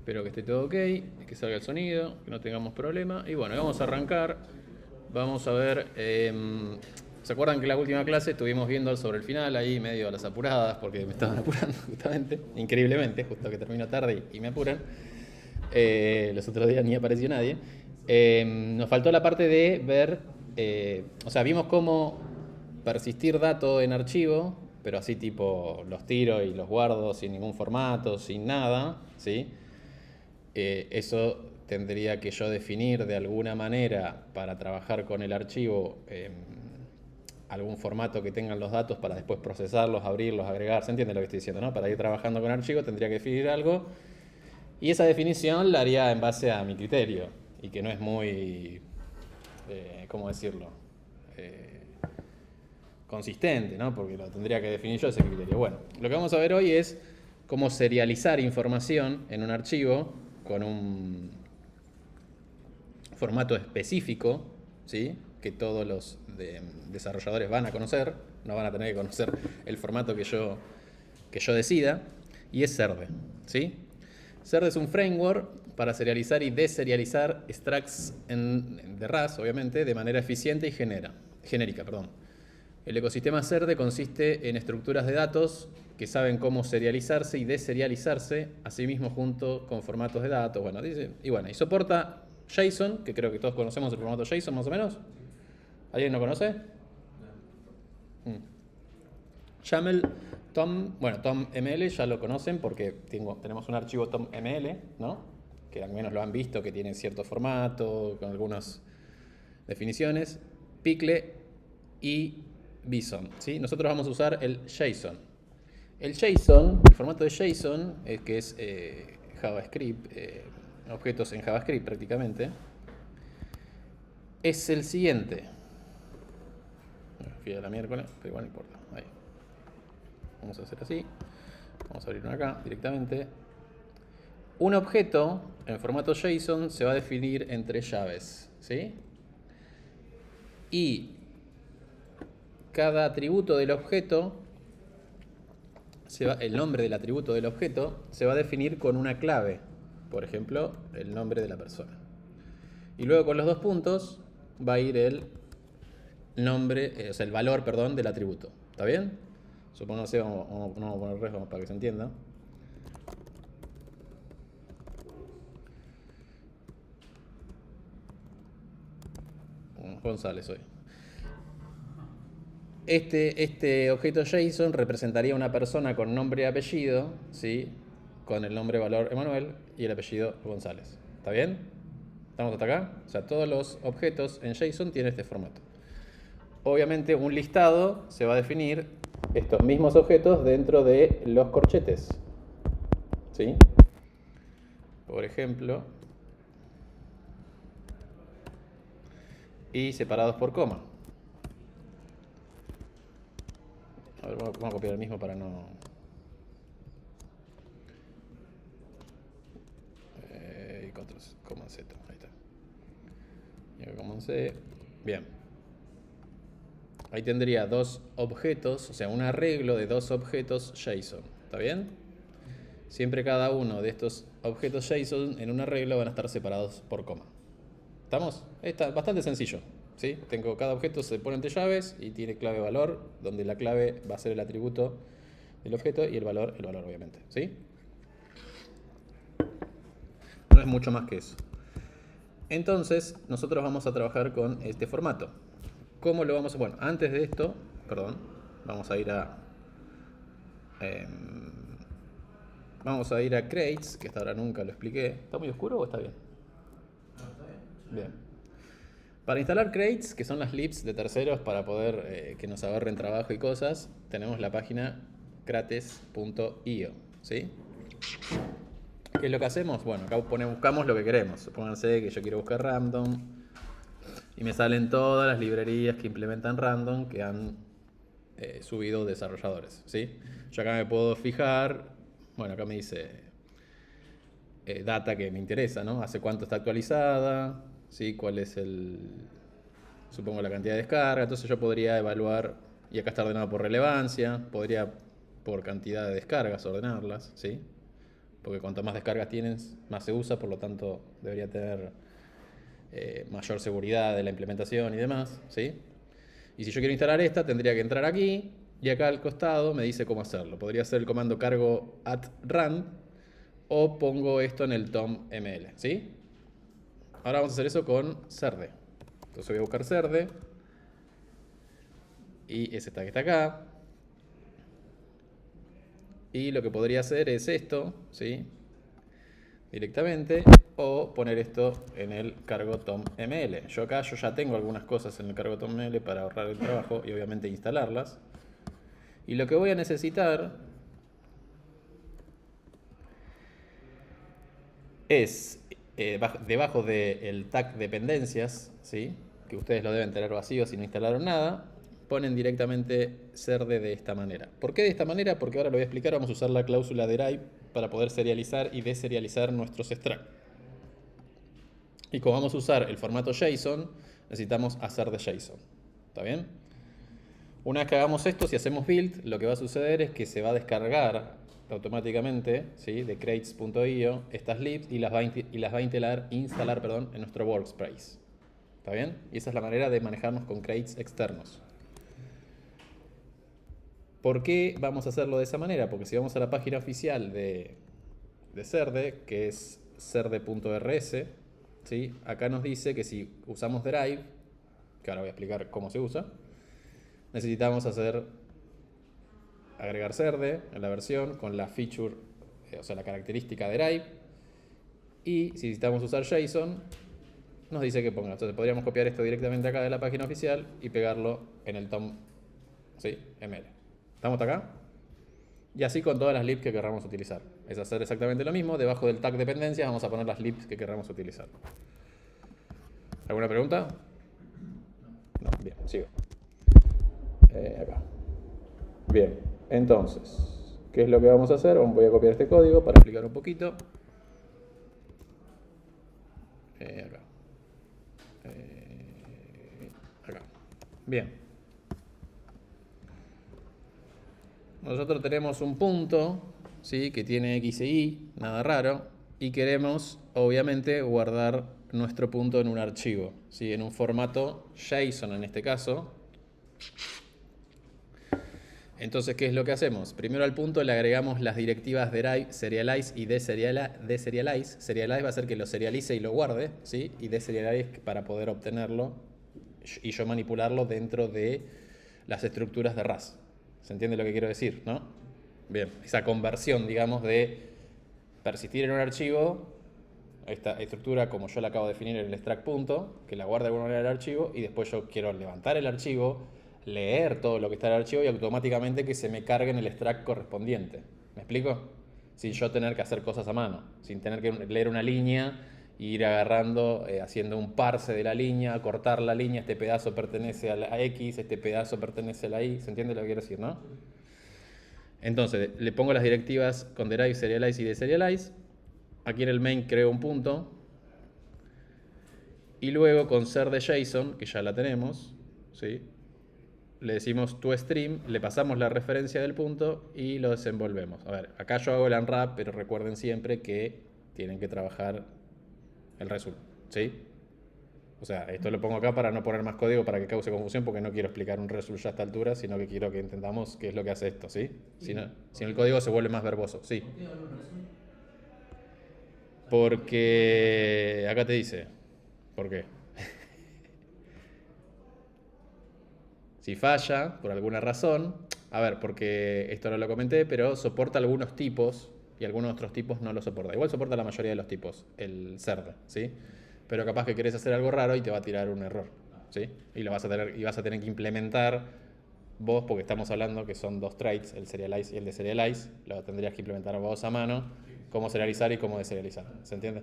Espero que esté todo ok, que salga el sonido, que no tengamos problema. Y bueno, vamos a arrancar. Vamos a ver. ¿Se acuerdan que la última clase estuvimos viendo sobre el final ahí medio a las apuradas? Porque me estaban apurando justamente, increíblemente, justo que termino tarde y me apuran. Los otros días ni apareció nadie. Nos faltó la parte de ver, o sea, vimos cómo persistir datos en archivo, pero así tipo los tiro y los guardo sin ningún formato, sin nada, ¿sí? Eso tendría que yo definir de alguna manera para trabajar con el archivo algún formato que tengan los datos para después procesarlos, abrirlos, agregar. ¿Se entiende lo que estoy diciendo, no? Para ir trabajando con archivo tendría que definir algo y esa definición la haría en base a mi criterio y que no es muy, ¿cómo decirlo? Consistente, ¿no? Porque lo tendría que definir yo ese criterio. Bueno, lo que vamos a ver hoy es cómo serializar información en un archivo con un formato específico, ¿sí? Que todos los desarrolladores van a conocer, no van a tener que conocer el formato que yo decida, y es CERD, ¿sí? CERD es un framework para serializar y deserializar structs de RAS, obviamente, de manera eficiente y genérica. El ecosistema CERD consiste en estructuras de datos que saben cómo serializarse y deserializarse, asimismo junto con formatos de datos. Bueno, y soporta JSON, que creo que todos conocemos el formato JSON más o menos. ¿Alguien no conoce? YAML, TOM.ml ya lo conocen porque tenemos un archivo TOM.ml, ¿no? Que al menos lo han visto, que tiene cierto formato, con algunas definiciones. Pickle y Bison, ¿sí? Nosotros vamos a usar el JSON. El JSON, el formato de JSON, que es JavaScript, objetos en JavaScript prácticamente, es el siguiente. Fui a la miércoles, pero igual no importa. Ahí. Vamos a hacer así. Vamos a abrir uno acá directamente. Un objeto en formato JSON se va a definir entre llaves, ¿sí? Y cada atributo del objeto, el nombre del atributo del objeto, se va a definir con una clave. Por ejemplo, el nombre de la persona. Y luego con los dos puntos va a ir el nombre, o sea, el valor, perdón, del atributo. ¿Está bien? Supongamos que vamos a poner res para que se entienda. González hoy. Este objeto JSON representaría una persona con nombre y apellido, ¿sí? Con el nombre valor Emanuel y el apellido González. ¿Está bien? ¿Estamos hasta acá? O sea, todos los objetos en JSON tienen este formato. Obviamente un listado se va a definir estos mismos objetos dentro de los corchetes, ¿sí? Por ejemplo, y separados por coma. A ver, vamos a copiar el mismo para no... Command Z, ahí está. Y acá Command C. Bien. Ahí tendría dos objetos, o sea, un arreglo de dos objetos JSON. ¿Está bien? Siempre cada uno de estos objetos JSON en un arreglo van a estar separados por coma. ¿Estamos? Está bastante sencillo, ¿sí? Cada objeto se pone entre llaves y tiene clave valor, donde la clave va a ser el atributo del objeto y el valor obviamente, ¿sí? No es mucho más que eso. Entonces, nosotros vamos a trabajar con este formato. ¿Cómo lo vamos a...? Bueno, antes de esto, vamos a ir a... vamos a ir a crates, que hasta ahora nunca lo expliqué. ¿Está muy oscuro o está bien? No, está bien. Bien. Para instalar crates, que son las libs de terceros para poder que nos ahorren trabajo y cosas, tenemos la página crates.io, ¿sí? ¿Qué es lo que hacemos? Bueno, acá buscamos lo que queremos. Supónganse que yo quiero buscar random y me salen todas las librerías que implementan random que han subido desarrolladores, ¿sí? Yo acá me puedo fijar, bueno, acá me dice data que me interesa, ¿no? Hace cuánto está actualizada, ¿sí? Cuál es supongo la cantidad de descarga. Entonces yo podría evaluar, y acá está ordenado por relevancia, podría por cantidad de descargas ordenarlas, ¿sí? porque cuanto más descargas tienes, más se usa, por lo tanto debería tener mayor seguridad de la implementación y demás, ¿sí? Y si yo quiero instalar esta, tendría que entrar aquí y acá al costado me dice cómo hacerlo. Podría ser el comando cargo @run o pongo esto en el tom.ml, ¿sí? Ahora vamos a hacer eso con cerde. Entonces voy a buscar cerde y es esta que está acá. Y lo que podría hacer es esto, ¿sí? Directamente, o poner esto en el cargo tom.ml. Yo acá ya tengo algunas cosas en el cargo tom.ml para ahorrar el trabajo y obviamente instalarlas. Y lo que voy a necesitar es, debajo del tag dependencias, ¿sí? Que ustedes lo deben tener vacío si no instalaron nada, ponen directamente cerde de esta manera. ¿Por qué de esta manera? Porque ahora lo voy a explicar. Vamos a usar la cláusula derive para poder serializar y deserializar nuestros struct. Y como vamos a usar el formato JSON, necesitamos hacer de JSON. ¿Está bien? Una vez que hagamos esto, si hacemos build, lo que va a suceder es que se va a descargar automáticamente, ¿sí? De crates.io estas libs y las va a instalar en nuestro workspace. ¿Está bien? Y esa es la manera de manejarnos con crates externos. ¿Por qué vamos a hacerlo de esa manera? Porque si vamos a la página oficial de Cerde, que es cerde.rs, ¿sí? Acá nos dice que si usamos derive, que ahora voy a explicar cómo se usa, necesitamos agregar cerde en la versión con la feature, o sea, la característica derive. Y si necesitamos usar JSON, nos dice que ponga. Entonces podríamos copiar esto directamente acá de la página oficial y pegarlo en el tom, ¿sí? ML. ¿Estamos hasta acá? Y así con todas las libs que querramos utilizar. Es hacer exactamente lo mismo. Debajo del tag dependencias vamos a poner las libs que querramos utilizar. ¿Alguna pregunta? No, bien, sigo. Acá. Bien, entonces, ¿qué es lo que vamos a hacer? Voy a copiar este código para explicar un poquito. Acá. Acá. Bien. Nosotros tenemos un punto, ¿sí? Que tiene X e Y, nada raro, y queremos, obviamente, guardar nuestro punto en un archivo, ¿sí? En un formato JSON en este caso. Entonces, ¿qué es lo que hacemos? Primero al punto le agregamos las directivas derive, serialize y deserialize. Serialize va a hacer que lo serialice y lo guarde, ¿sí? Y deserialize para poder obtenerlo y yo manipularlo dentro de las estructuras de RAS. ¿Se entiende lo que quiero decir, no? Bien, esa conversión, digamos, de persistir en un archivo, esta estructura como yo la acabo de definir en el extract punto, que la guarda de alguna manera el archivo, y después yo quiero levantar el archivo, leer todo lo que está en el archivo y automáticamente que se me cargue en el extract correspondiente. ¿Me explico? Sin yo tener que hacer cosas a mano, sin tener que leer una línea e ir agarrando, haciendo un parse de la línea, cortar la línea, este pedazo pertenece a la X, este pedazo pertenece a la Y. ¿Se entiende lo que quiero decir, no? Entonces, le pongo las directivas con derive, serialize y deserialize. Aquí en el main creo un punto. Y luego con ser de JSON, que ya la tenemos, ¿sí? Le decimos toStream, le pasamos la referencia del punto y lo desenvolvemos. A ver, acá yo hago el unwrap, pero recuerden siempre que tienen que trabajar el result, ¿sí? O sea, esto lo pongo acá para no poner más código para que cause confusión, porque no quiero explicar un result ya a esta altura, sino que quiero que entendamos qué es lo que hace esto, ¿sí? Si no, el código se vuelve más verboso, ¿sí? ¿Por qué hablo un result? Porque acá te dice, ¿por qué? Si falla, por alguna razón, a ver, porque esto no lo comenté, pero soporta algunos tipos y algunos otros tipos no lo soporta. Igual soporta la mayoría de los tipos, el CERD, ¿sí? Pero capaz que querés hacer algo raro y te va a tirar un error, ¿sí? Y vas a tener que implementar vos, porque estamos hablando que son dos traits, el serialize y el deserialize, lo tendrías que implementar vos a mano, cómo serializar y cómo deserializar, ¿se entiende?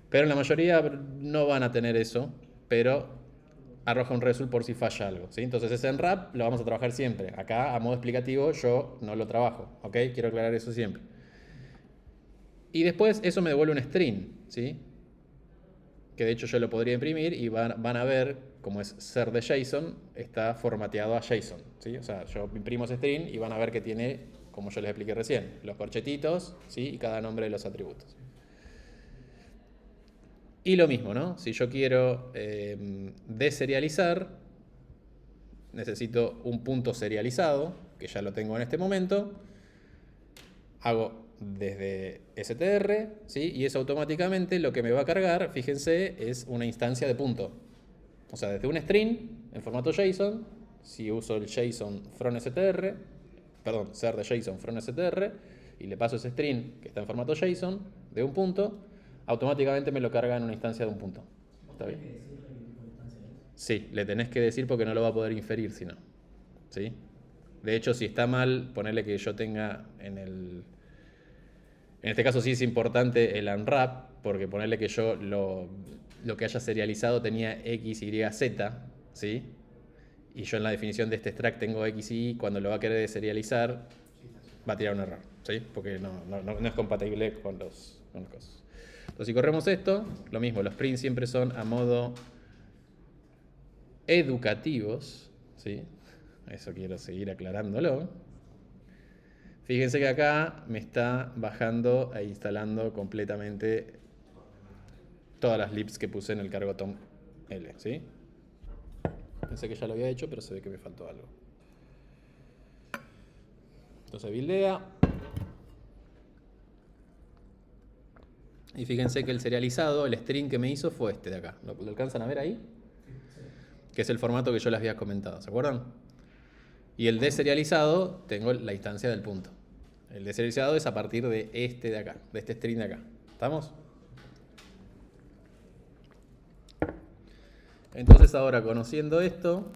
Pero la mayoría no van a tener eso, pero arroja un result por si falla algo, ¿sí? Entonces ese unwrap lo vamos a trabajar siempre. Acá, a modo explicativo, yo no lo trabajo, ¿ok? Quiero aclarar eso siempre. Y después eso me devuelve un string, ¿sí? Que de hecho yo lo podría imprimir y van a ver, como es ser de JSON, está formateado a JSON, ¿sí? O sea, yo imprimo ese string y van a ver que tiene como yo les expliqué recién, los corchetitos, ¿sí? Y cada nombre de los atributos. Y lo mismo, ¿no? Si yo quiero deserializar, necesito un punto serializado, que ya lo tengo en este momento. Hago desde str, ¿sí? Y eso automáticamente lo que me va a cargar, fíjense, es una instancia de punto. O sea, desde un string en formato JSON, si uso el JSON from str, perdón, ser de JSON from str, y le paso ese string que está en formato JSON de un punto, automáticamente me lo carga en una instancia de un punto. ¿Está bien? Sí, le tenés que decir porque no lo va a poder inferir si no. ¿Sí? De hecho, si está mal, ponerle que yo tenga en este caso sí es importante el unwrap, porque ponerle que yo lo que haya serializado tenía X, Y, Z, ¿sí? Y yo en la definición de este extract tengo X y Y, cuando lo va a querer deserializar, va a tirar un error, ¿sí? Porque no es compatible con los cosas. Entonces, si corremos esto, lo mismo, los prints siempre son a modo educativos, ¿sí? Eso quiero seguir aclarándolo. Fíjense que acá me está bajando e instalando completamente todas las libs que puse en el cargo Tom L, ¿sí? Pensé que ya lo había hecho, pero se ve que me faltó algo. Entonces buildea. Y fíjense que el serializado, el string que me hizo fue este de acá. ¿Lo alcanzan a ver ahí? Que es el formato que yo les había comentado, ¿se acuerdan? Y el deserializado, tengo la instancia del punto. El deserializado es a partir de este de acá, de este string de acá. ¿Estamos? Entonces ahora, conociendo esto,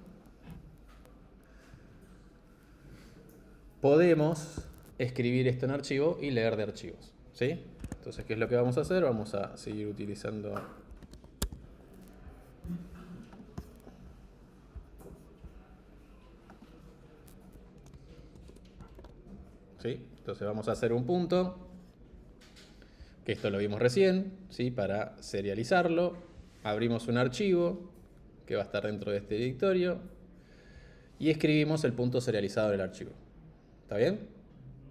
podemos escribir esto en archivo y leer de archivos, ¿sí? Entonces, ¿qué es lo que vamos a hacer? Vamos a seguir utilizando ¿sí? Entonces vamos a hacer un punto, que esto lo vimos recién, ¿sí? Para serializarlo. Abrimos un archivo que va a estar dentro de este directorio y escribimos el punto serializado del archivo. ¿Está bien?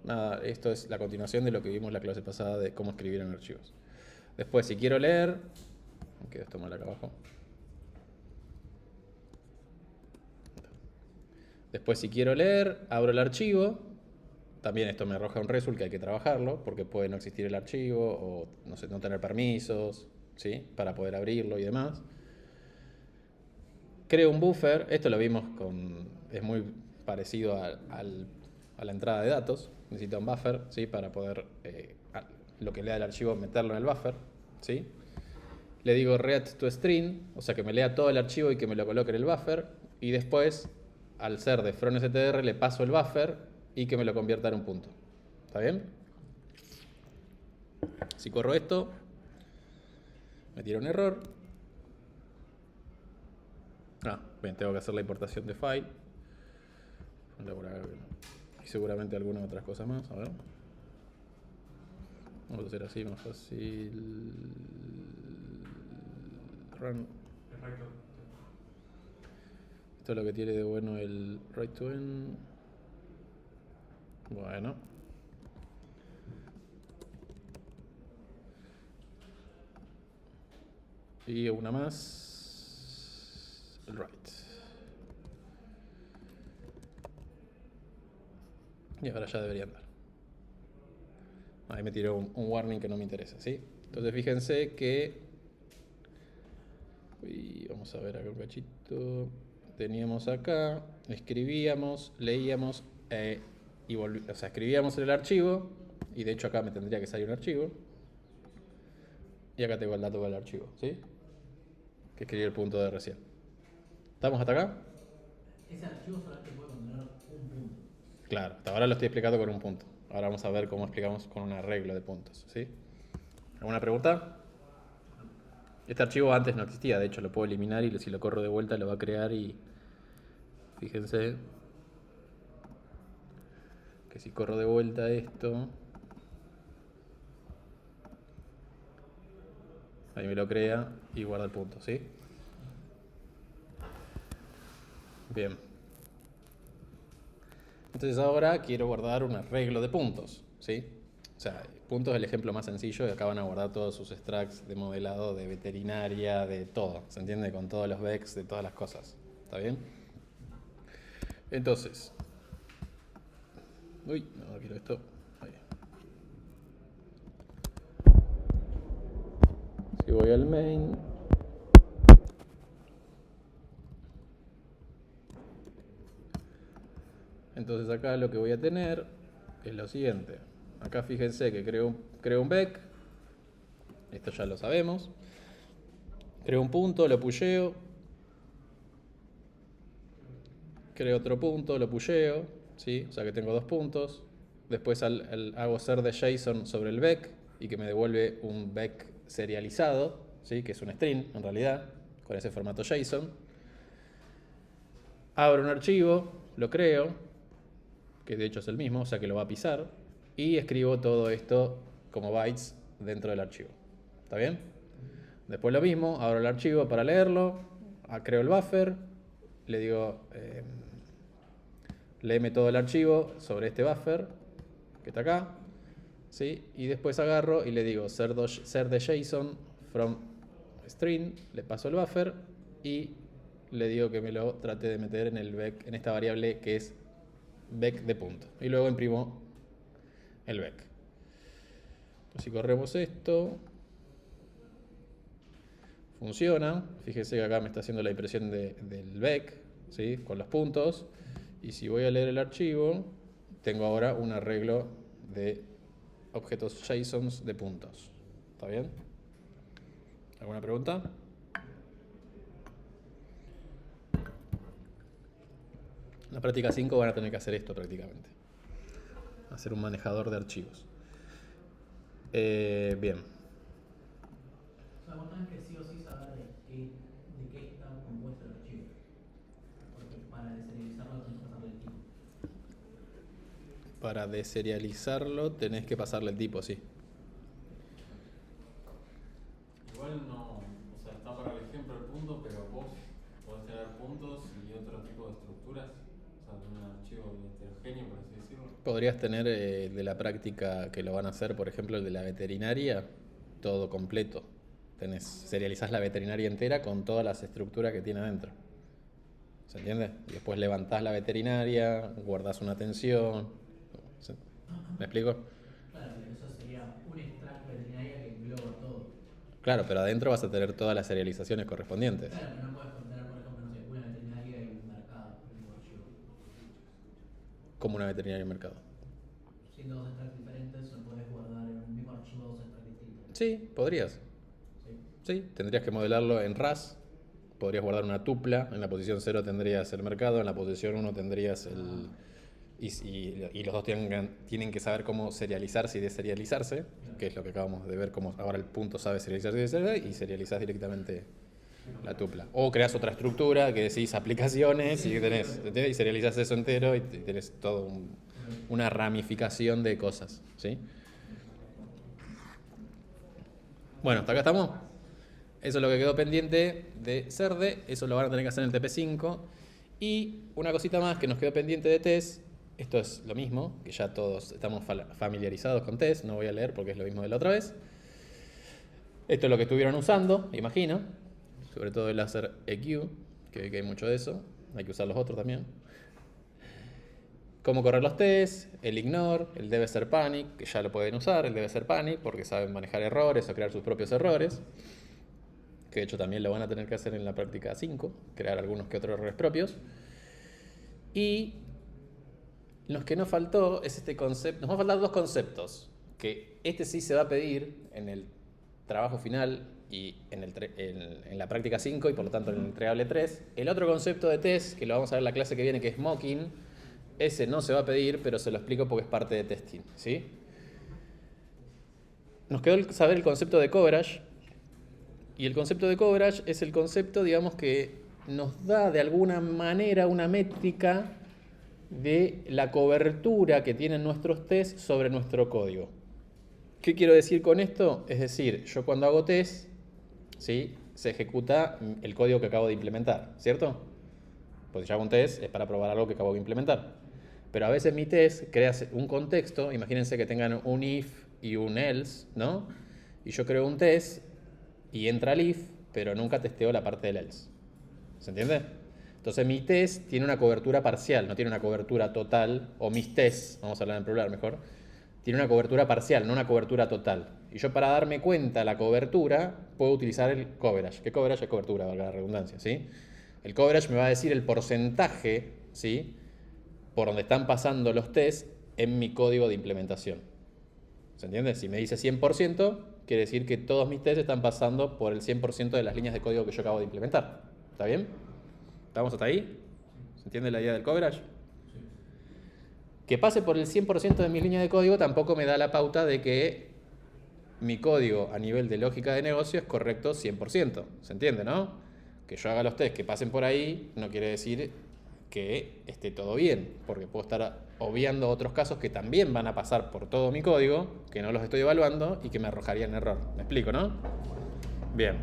Nada, esto es la continuación de lo que vimos en la clase pasada de cómo escribir en archivos. Después, si quiero leer, quedó esto mal acá abajo. Después, si quiero leer, abro el archivo. También esto me arroja un result que hay que trabajarlo, porque puede no existir el archivo o no sé, no tener permisos, ¿sí? Para poder abrirlo y demás. Creo un buffer, esto lo vimos es muy parecido a la entrada de datos. Necesita un buffer, ¿sí? Para poder lo que lea el archivo meterlo en el buffer, ¿sí? Le digo read to string, o sea que me lea todo el archivo y que me lo coloque en el buffer, y después, al ser de from str, le paso el buffer y que me lo convierta en un punto. ¿Está bien? Si corro esto, me tira un error. Bien, tengo que hacer la importación de file. Y seguramente algunas otras cosas más. A ver. Vamos a hacer así, más fácil. Run. Esto es lo que tiene de bueno el write to end. Bueno. Y una más. El write. Y ahora ya debería andar. Ahí me tiró un warning que no me interesa, ¿sí? Entonces fíjense que... vamos a ver acá un cachito. Teníamos acá, escribíamos, leíamos y o sea, escribíamos en el archivo. Y de hecho acá me tendría que salir un archivo. Y acá tengo el dato del archivo, ¿sí? Que escribí el punto de recién. ¿Estamos hasta acá? Ese archivo solamente puede contener un punto. Claro, hasta ahora lo estoy explicando con un punto. Ahora vamos a ver cómo explicamos con un arreglo de puntos, ¿sí? ¿Alguna pregunta? Este archivo antes no existía, de hecho lo puedo eliminar y si lo corro de vuelta lo va a crear y... Fíjense que si corro de vuelta esto... Ahí me lo crea y guarda el punto, ¿sí? Bien. Entonces ahora quiero guardar un arreglo de puntos, ¿sí? O sea, puntos es el ejemplo más sencillo y acá van a guardar todos sus extracts de modelado, de veterinaria, de todo, ¿se entiende? Con todos los vecs, de todas las cosas, ¿está bien? Entonces, uy, no quiero esto. Ahí. Si voy al main, entonces acá lo que voy a tener es lo siguiente. Acá fíjense que creo un vec, esto ya lo sabemos. Creo un punto, lo pusheo. Creo otro punto, lo pusheo, ¿sí? O sea que tengo dos puntos. Después hago ser de JSON sobre el vec y que me devuelve un vec serializado, ¿sí? Que es un string en realidad, con ese formato JSON. Abro un archivo, lo creo, que de hecho es el mismo, o sea que lo va a pisar, y escribo todo esto como bytes dentro del archivo. ¿Está bien? Después lo mismo, abro el archivo para leerlo, creo el buffer, le digo, léeme todo el archivo sobre este buffer que está acá, ¿sí? Y después agarro y le digo ser de JSON from string, le paso el buffer y le digo que me lo trate de meter en el vec, en esta variable que es vec de punto. Y luego imprimo el vec. Entonces si corremos esto, funciona. Fíjese que acá me está haciendo la impresión del vec, ¿sí? Con los puntos. Y si voy a leer el archivo, tengo ahora un arreglo de objetos JSON de puntos. ¿Está bien? ¿Alguna pregunta? En la práctica 5 van a tener que hacer esto prácticamente. Hacer un manejador de archivos. Bien. O sea, vos tenés que sí o sí saber de qué está compuesto el archivo. Porque para deserializarlo tenés que pasarle el tipo. Para deserializarlo tenés que pasarle el tipo, sí. Igual no, o sea, está para el ejemplo el punto, pero vos podés tener puntos y otro tipo de estructuras, o sea, un archivo heterogéneo, por así decirlo. Podrías tener de la práctica que lo van a hacer, por ejemplo, el de la veterinaria, todo completo. Serializás la veterinaria entera con todas las estructuras que tiene adentro. ¿Se entiende? Y después levantás la veterinaria, guardás una atención. ¿Me explico? Claro, pero eso sería un extract veterinaria que engloba todo. Claro, pero adentro vas a tener todas las serializaciones correspondientes. Claro, pero no puedes contener, por ejemplo, no sé, una veterinaria y un mercado en el mismo archivo. Como una veterinaria en mercado. Siendo dos extracts diferentes, no podés guardar en el mismo archivo dos extracts distintos. Sí, podrías. ¿Sí? Sí, tendrías que modelarlo en RAS. Podrías guardar una tupla. En la posición 0 tendrías el mercado, en la posición 1 tendrías el... Y los dos tienen que saber cómo serializarse y deserializarse, que es lo que acabamos de ver, cómo ahora el punto sabe serializarse y deserializarse, y serializás directamente la tupla. O creas otra estructura que decís aplicaciones y tenés, ¿entendés? Y serializás eso entero y tenés toda una ramificación de cosas, ¿sí? Bueno, ¿hasta acá estamos? Eso es lo que quedó pendiente de CERDE, eso lo van a tener que hacer en el TP5. Y una cosita más que nos quedó pendiente de TES, esto es lo mismo, que ya todos estamos familiarizados con TES, no voy a leer porque es lo mismo de la otra vez. Esto es lo que estuvieron usando, imagino, sobre todo el láser EQ, que hay mucho de eso, hay que usar los otros también. Cómo correr los tests, el ignore, el debe ser panic, que ya lo pueden usar, el debe ser panic, porque saben manejar errores o crear sus propios errores, que de hecho también lo van a tener que hacer en la práctica 5, crear algunos que otros errores propios. Y los que nos faltó es este concepto, nos van a faltar dos conceptos, que este sí se va a pedir en el trabajo final y en la práctica 5 y por lo tanto en el entregable 3. El otro concepto de test, que lo vamos a ver en la clase que viene, que es mocking, ese no se va a pedir, pero se lo explico porque es parte de testing, ¿sí? Nos quedó saber el concepto de coverage, y el concepto de coverage es el concepto, digamos, que nos da de alguna manera una métrica de la cobertura que tienen nuestros tests sobre nuestro código. ¿Qué quiero decir con esto? Es decir, yo cuando hago test, ¿sí?, se ejecuta el código que acabo de implementar, ¿cierto? Pues si yo hago un test es para probar algo que acabo de implementar. Pero a veces mi test crea un contexto, imagínense que tengan un if y un else, ¿no? Y yo creo un test y entra el if, pero nunca testeo la parte del else. ¿Se entiende? Entonces mi test tiene una cobertura parcial, no tiene una cobertura total, o mis tests, vamos a hablar en plural mejor, tiene una cobertura parcial, no una cobertura total. Y yo para darme cuenta de la cobertura, puedo utilizar el coverage. ¿Qué coverage es cobertura, valga la redundancia? ¿Sí? El coverage me va a decir el porcentaje, ¿sí?, por donde están pasando los tests en mi código de implementación. ¿Se entiende? Si me dice 100%, quiere decir que todos mis tests están pasando por el 100% de las líneas de código que yo acabo de implementar. ¿Está bien? ¿Estamos hasta ahí? ¿Se entiende la idea del coverage? Que pase por el 100% de mis líneas de código tampoco me da la pauta de que mi código a nivel de lógica de negocio es correcto 100%. ¿Se entiende, no? Que yo haga los tests que pasen por ahí no quiere decir que esté todo bien, porque puedo estar obviando otros casos que también van a pasar por todo mi código, que no los estoy evaluando y que me arrojarían error. ¿Me explico, no? Bien.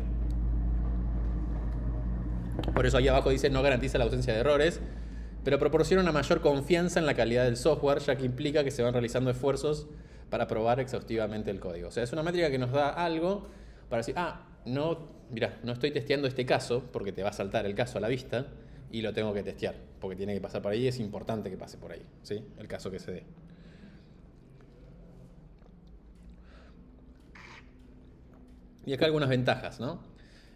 Por eso ahí abajo dice no garantiza la ausencia de errores, pero proporciona una mayor confianza en la calidad del software, ya que implica que se van realizando esfuerzos para probar exhaustivamente el código. O sea, es una métrica que nos da algo para decir, no, mira, no estoy testeando este caso, porque te va a saltar el caso a la vista, y lo tengo que testear, porque tiene que pasar por ahí, es importante que pase por ahí, ¿sí? El caso que se dé. Y acá algunas ventajas, ¿no?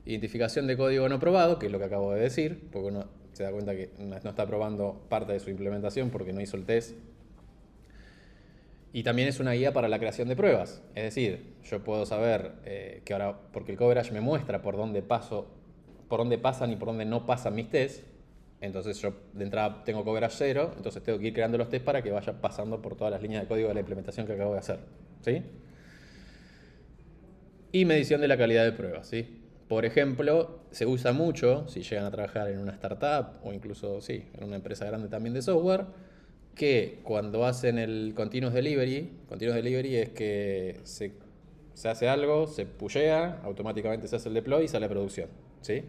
Identificación de código no probado, que es lo que acabo de decir, porque uno se da cuenta que no está probando parte de su implementación porque no hizo el test. Y también es una guía para la creación de pruebas. Es decir, yo puedo saber que ahora, porque el coverage me muestra por dónde pasan y por dónde no pasan mis tests. Entonces yo de entrada tengo coverage 0, entonces tengo que ir creando los tests para que vaya pasando por todas las líneas de código de la implementación que acabo de hacer. ¿Sí? Y medición de la calidad de pruebas, ¿sí? Por ejemplo, se usa mucho, si llegan a trabajar en una startup o incluso, sí, en una empresa grande también de software, que cuando hacen el continuous delivery es que se hace algo, se pushea, automáticamente se hace el deploy y sale a producción, ¿sí?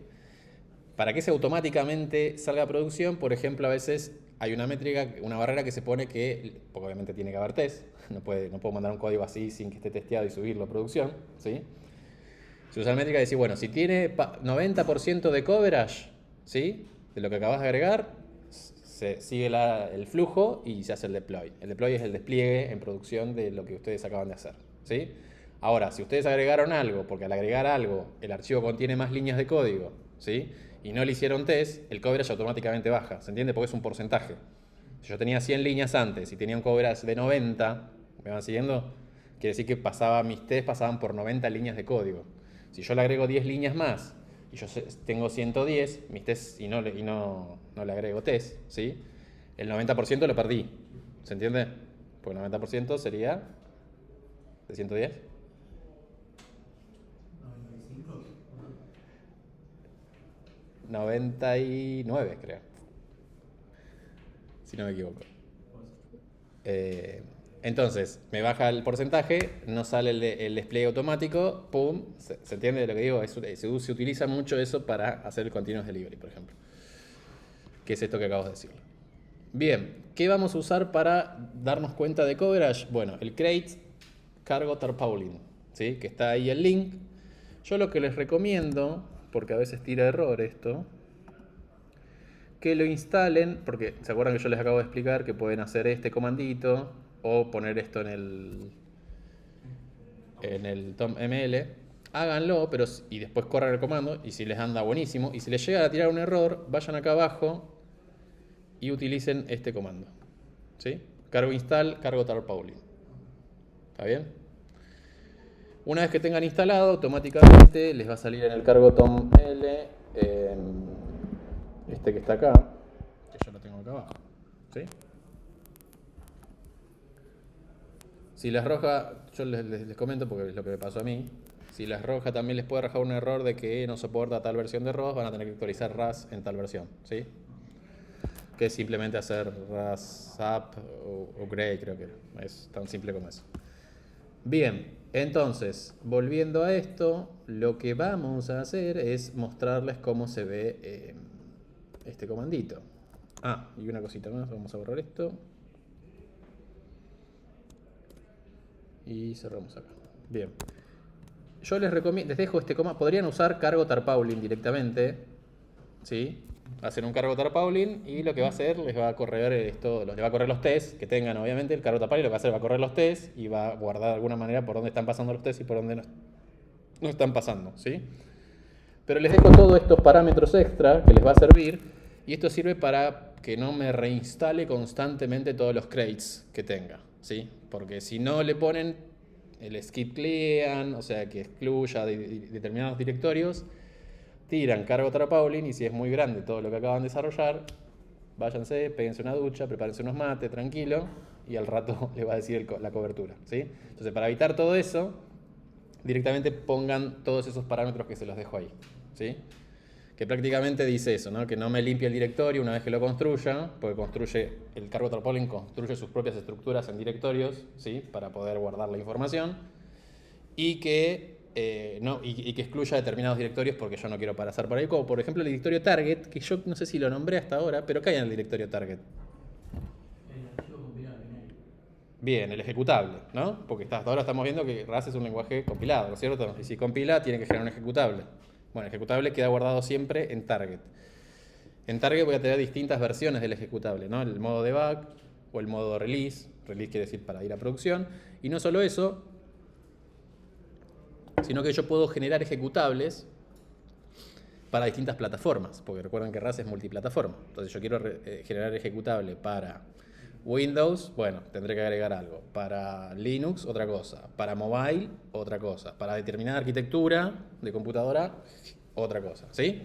Para que ese automáticamente salga a producción, por ejemplo, a veces hay una métrica, una barrera que se pone que, porque obviamente tiene que haber test, no puedo mandar un código así sin que esté testeado y subirlo a producción, ¿sí? Se usa la métrica de decir, bueno, si tiene 90% de coverage, ¿sí?, de lo que acabas de agregar, se sigue el flujo y se hace el deploy. El deploy es el despliegue en producción de lo que ustedes acaban de hacer, ¿sí? Ahora, si ustedes agregaron algo, porque al agregar algo el archivo contiene más líneas de código, ¿sí?, y no le hicieron test, el coverage automáticamente baja, ¿se entiende? Porque es un porcentaje. Si yo tenía 100 líneas antes y tenía un coverage de 90, ¿me van siguiendo? Quiere decir que mis tests pasaban por 90 líneas de código. Si yo le agrego 10 líneas más y yo tengo 110, mis tests y no le agrego test, ¿sí?, el 90% lo perdí. ¿Se entiende? Porque el 90% sería de 110. 99, creo. Si no me equivoco. Entonces, me baja el porcentaje, no sale el despliegue automático, ¡pum! ¿Se entiende lo que digo? Se utiliza mucho eso para hacer el continuous delivery, por ejemplo. Que es esto que acabo de decir. Bien, ¿qué vamos a usar para darnos cuenta de coverage? Bueno, el crate cargo tarpaulin, ¿sí?, que está ahí el link. Yo lo que les recomiendo, porque a veces tira error esto, que lo instalen, porque se acuerdan que yo les acabo de explicar que pueden hacer este comandito o poner esto en el tom.ml, háganlo, y después corran el comando, y si les anda buenísimo, y si les llega a tirar un error, vayan acá abajo y utilicen este comando, ¿sí? Cargo install, cargo tarpaulin. ¿Está bien? Una vez que tengan instalado, automáticamente les va a salir en el cargo tom.ml este que está acá, que yo lo tengo acá abajo, ¿sí? Si les arroja, yo les comento porque es lo que me pasó a mí, si les arroja también les puede arrojar un error de que no soporta tal versión de ROS, van a tener que actualizar RAS en tal versión, ¿sí? Que es simplemente hacer RAS up o gray, creo que es tan simple como eso. Bien, entonces, volviendo a esto, lo que vamos a hacer es mostrarles cómo se ve este comandito. Y una cosita más, vamos a borrar esto. y cerramos acá. Bien. Yo les recomiendo, les dejo este comando. Podrían usar cargo tarpaulin directamente, ¿sí? Hacen un cargo tarpaulin y lo que va a hacer les va a correr esto, les va a correr los tests que tengan, obviamente. El cargo tarpaulin lo que va a hacer va a correr los tests y va a guardar de alguna manera por dónde están pasando los tests y por dónde no están pasando, ¿sí? Pero les dejo todos estos parámetros extra que les va a servir y esto sirve para que no me reinstale constantemente todos los crates que tenga, ¿sí? Porque si no le ponen el skip clean, o sea que excluya determinados directorios, tiran cargo tarpaulin y si es muy grande todo lo que acaban de desarrollar, váyanse, péguense una ducha, prepárense unos mates, tranquilo, y al rato les va a decir la cobertura, ¿sí? Entonces para evitar todo eso, directamente pongan todos esos parámetros que se los dejo ahí, ¿sí? Que prácticamente dice eso, ¿no? Que no me limpie el directorio una vez que lo construya, porque el cargo tarpaulin construye sus propias estructuras en directorios, ¿sí? Para poder guardar la información, y que, y que excluya determinados directorios porque yo no quiero pasar por ahí, como por ejemplo el directorio target, que yo no sé si lo nombré hasta ahora, pero ¿qué hay en el directorio target? El archivo compilado binario. Bien, el ejecutable, ¿no? Porque hasta ahora estamos viendo que RAS es un lenguaje compilado, ¿no es cierto? Y si compila, tiene que generar un ejecutable. Bueno, el ejecutable queda guardado siempre en target. En target voy a tener distintas versiones del ejecutable, ¿no? El modo debug o el modo release. Release quiere decir para ir a producción. Y no solo eso, sino que yo puedo generar ejecutables para distintas plataformas, porque recuerden que RAS es multiplataforma. Entonces yo quiero generar ejecutable para Windows, bueno, tendré que agregar algo. Para Linux, otra cosa. Para mobile, otra cosa. Para determinada arquitectura de computadora, otra cosa, ¿sí?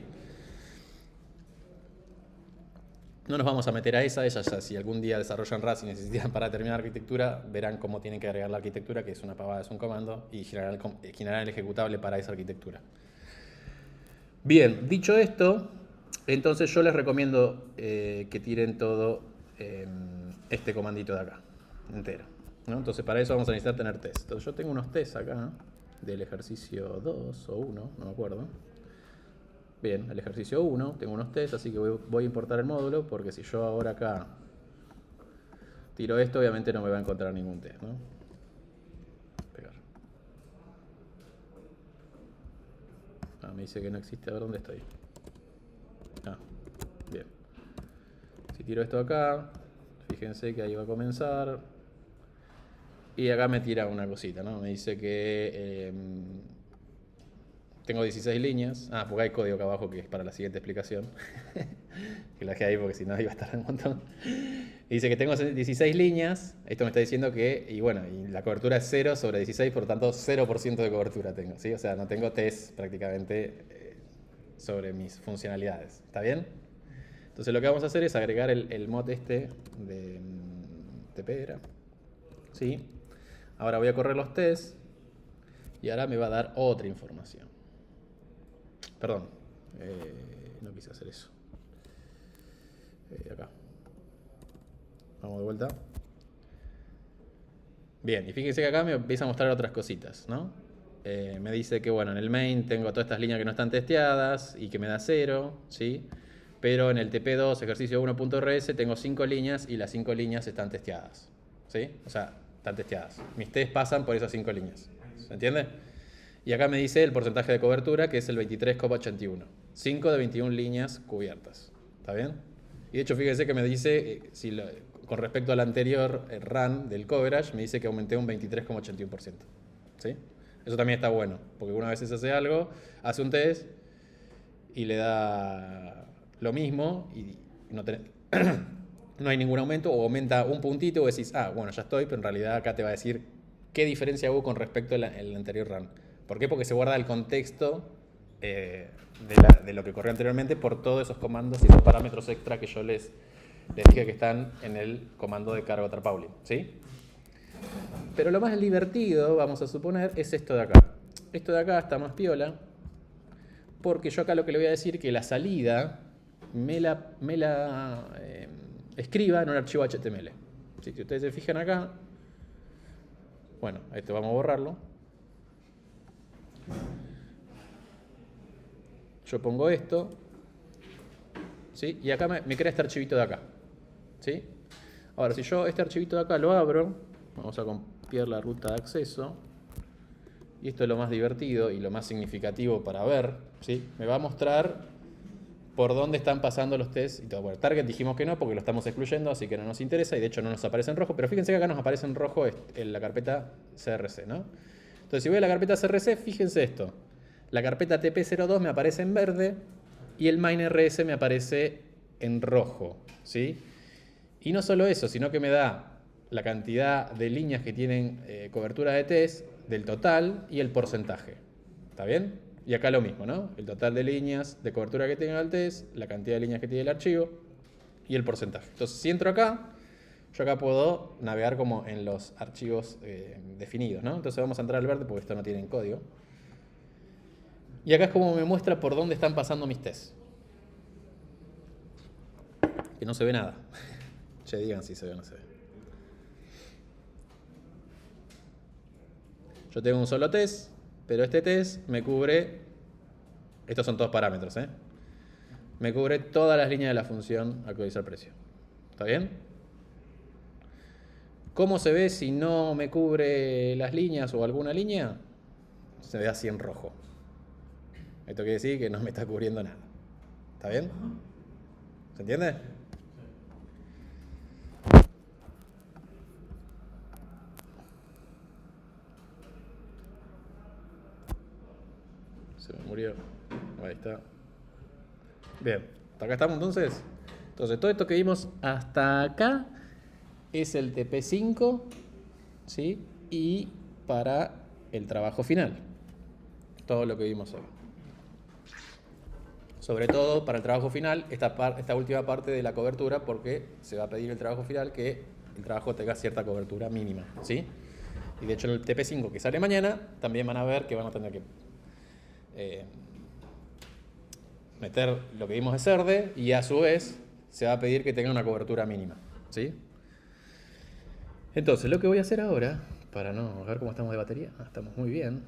No nos vamos a meter a esa ya si algún día desarrollan RAS y necesitan para determinada arquitectura, verán cómo tienen que agregar la arquitectura, que es una pavada, es un comando, y generar el ejecutable para esa arquitectura. Bien, dicho esto, entonces yo les recomiendo que tiren todo este comandito de acá, entero, ¿no? Entonces para eso vamos a necesitar tener test. Entonces yo tengo unos tests acá, del ejercicio 2 o 1, no me acuerdo. Bien, el ejercicio 1, tengo unos tests, así que voy a importar el módulo, porque si yo ahora acá tiro esto, obviamente no me va a encontrar ningún test, ¿no? Pegar. Me dice que no existe, a ver dónde estoy. Bien. Si tiro esto acá, fíjense que ahí va a comenzar. Y acá me tira una cosita, ¿no? Me dice que tengo 16 líneas. Porque hay código acá abajo que es para la siguiente explicación. Que la dejé ahí porque si no iba a estar un montón. Y dice que tengo 16 líneas. Esto me está diciendo que, y la cobertura es 0 sobre 16, por lo tanto 0% de cobertura tengo, ¿sí? O sea, no tengo test prácticamente sobre mis funcionalidades. ¿Está bien? Entonces lo que vamos a hacer es agregar el mod este de TP, ¿era? ¿Sí? Ahora voy a correr los tests y ahora me va a dar otra información. Perdón, no quise hacer eso. Acá. Vamos de vuelta. Bien, y fíjense que acá me empieza a mostrar otras cositas, ¿no? Me dice que, bueno, en el main tengo todas estas líneas que no están testeadas y que me da 0, ¿sí? Pero en el TP2 ejercicio 1.rs tengo 5 líneas y las 5 líneas están testeadas, ¿sí? O sea, están testeadas. Mis tests pasan por esas 5 líneas, ¿se entiende? Y acá me dice el porcentaje de cobertura, que es el 23,81. 5 de 21 líneas cubiertas, ¿está bien? Y de hecho, fíjense que me dice, con respecto al anterior run del coverage, me dice que aumenté un 23,81%, ¿sí? Eso también está bueno, porque una vez se hace algo, hace un test y le da lo mismo y no hay ningún aumento, o aumenta un puntito, o decís, bueno, ya estoy, pero en realidad acá te va a decir qué diferencia hubo con respecto al anterior run. ¿Por qué? Porque se guarda el contexto de lo que corrió anteriormente por todos esos comandos y esos parámetros extra que yo les dije que están en el comando de cargo tarpaulin, ¿sí? Pero lo más divertido, vamos a suponer, es esto de acá. Esto de acá está más piola, porque yo acá lo que le voy a decir es que la salida me la escriba en un archivo HTML. ¿Sí? Si ustedes se fijan acá, bueno, esto vamos a borrarlo. Yo pongo esto, ¿sí? Y acá me crea este archivito de acá, ¿sí? Ahora, si yo este archivito de acá lo abro, vamos a copiar la ruta de acceso. Y esto es lo más divertido y lo más significativo para ver, ¿sí? Me va a mostrar por dónde están pasando los tests y todo. Bueno, target dijimos que no porque lo estamos excluyendo, así que no nos interesa y de hecho no nos aparece en rojo. Pero fíjense que acá nos aparece en rojo en la carpeta CRC, ¿no? Entonces si voy a la carpeta CRC, fíjense esto. La carpeta TP02 me aparece en verde y el MineRS me aparece en rojo, ¿sí? Y no solo eso, sino que me da la cantidad de líneas que tienen cobertura de test del total y el porcentaje. ¿Está bien? Y acá lo mismo, ¿no? El total de líneas de cobertura que tenga el test, la cantidad de líneas que tiene el archivo y el porcentaje. Entonces, si entro acá, yo acá puedo navegar como en los archivos definidos, ¿no? Entonces vamos a entrar al verde porque esto no tiene en código. Y acá es como me muestra por dónde están pasando mis tests. Que no se ve nada. Che, digan si se ve o no se ve. Yo tengo un solo test, pero este test me cubre, estos son todos parámetros, me cubre todas las líneas de la función actualizar precio. ¿Está bien? ¿Cómo se ve si no me cubre las líneas o alguna línea? Se ve así en rojo. Esto quiere decir que no me está cubriendo nada. ¿Está bien? ¿Se entiende? Se me murió. Ahí está. Bien. ¿Hasta acá estamos entonces? Entonces, todo esto que vimos hasta acá es el TP5, ¿sí? Y para el trabajo final. Todo lo que vimos hoy. Sobre todo para el trabajo final, esta última parte de la cobertura, porque se va a pedir el trabajo final que el trabajo tenga cierta cobertura mínima, ¿sí? Y de hecho en el TP5 que sale mañana, también van a ver que van a tener que meter lo que vimos de CERDE y a su vez se va a pedir que tenga una cobertura mínima, ¿sí? Entonces, lo que voy a hacer ahora, para no ver cómo estamos de batería, estamos muy bien.